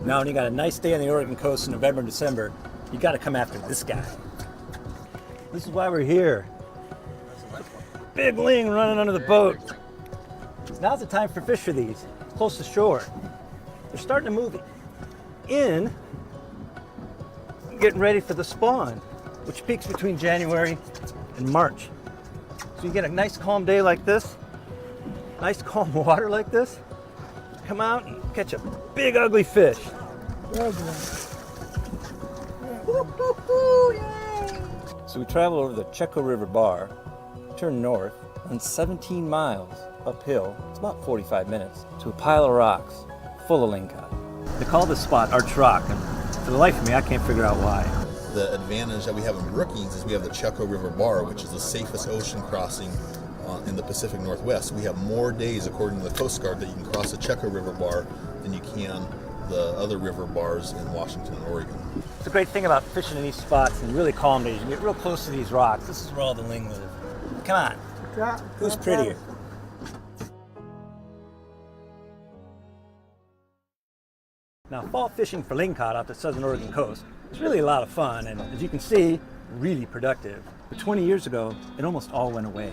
Now, when you got a nice day on the Oregon coast in November and December, you got to come after this guy. This is why we're here. Big ling running under the boat. Now's the time for fish for these, close to shore. They're starting to move in, getting ready for the spawn, which peaks between January and March. So you get a nice calm day like this, nice calm water like this, come out and catch a big ugly fish. So we travel over the Checo River Bar, turn north, and 17 miles uphill, it's about 45 minutes, to a pile of rocks full of lingcod. They call this spot Arch Rock, and for the life of me, I can't figure out why. The advantage that we have in Brookings is we have the Checo River Bar, which is the safest ocean crossing in the Pacific Northwest. We have more days, according to the Coast Guard, that you can cross the Checo River Bar than you can the other river bars in Washington and Oregon. It's a great thing about fishing in these spots and really calm days. You get real close to these rocks. This is where all the ling live. Come on. Who's prettier? Now, fall fishing for lingcod off the southern Oregon coast is really a lot of fun, and as you can see, really productive. But 20 years ago, it almost all went away.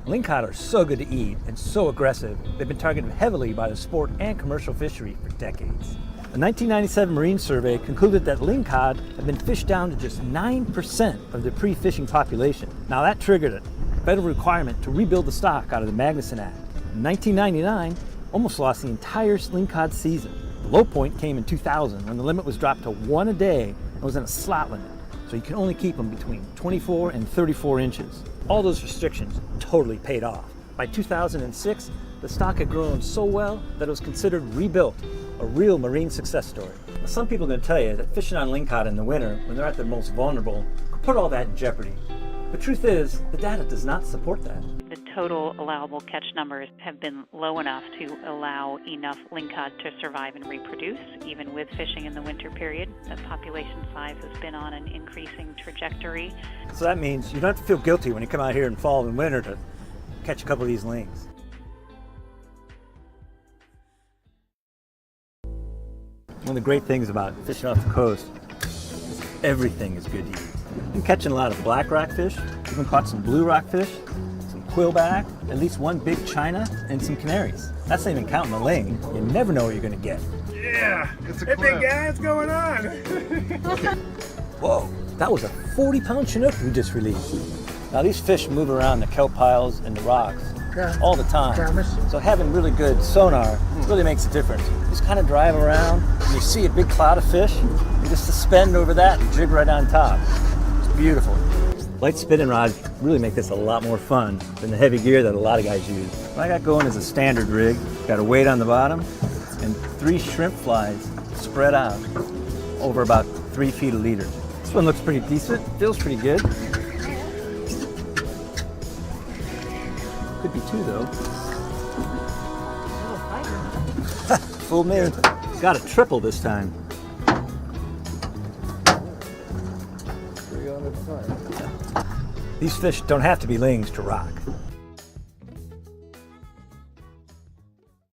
Lingcod are so good to eat and so aggressive, they've been targeted heavily by the sport and commercial fishery for decades. A 1997 Marine survey concluded that lingcod have been fished down to just 9% of the pre-fishing population. Now that triggered a federal requirement to rebuild the stock out of the Magnuson Act. In 1999, almost lost the entire lingcod season. The low point came in 2000 when the limit was dropped to 1 a day and was in a slot limit, so you can only keep them between 24 and 34 inches. All those restrictions totally paid off. By 2006, the stock had grown so well that it was considered rebuilt, a real marine success story. Now, some people are going to tell you that fishing on lingcod in the winter, when they're at their most vulnerable, could put all that in jeopardy. The truth is, the data does not support that. The total allowable catch numbers have been low enough to allow enough lingcod to survive and reproduce, even with fishing in the winter period. The population size has been on an increasing trajectory. So that means you don't have to feel guilty when you come out here in fall and winter to catch a couple of these lings. One of the great things about fishing off the coast is everything is good to eat. I've been catching a lot of black rockfish, even caught some blue rockfish, some quillback, at least one big china, and some canaries. That's not even counting the ling. You never know what you're going to get. Yeah, it's a hey big guy, what's going on? Whoa, that was a 40-pound Chinook we just released. Now these fish move around the kelp piles and the rocks all the time. So having really good sonar really makes a difference. You just kind of drive around and you see a big cloud of fish, you just suspend over that and jig right on top. It's beautiful. Light spinning rods really make this a lot more fun than the heavy gear that a lot of guys use. What I got going is a standard rig. Got a weight on the bottom and 3 shrimp flies spread out over about 3 feet a leader. This one looks pretty decent, feels pretty good. Could be 2 though. Fool me. Got a triple this time. These fish don't have to be lings to rock.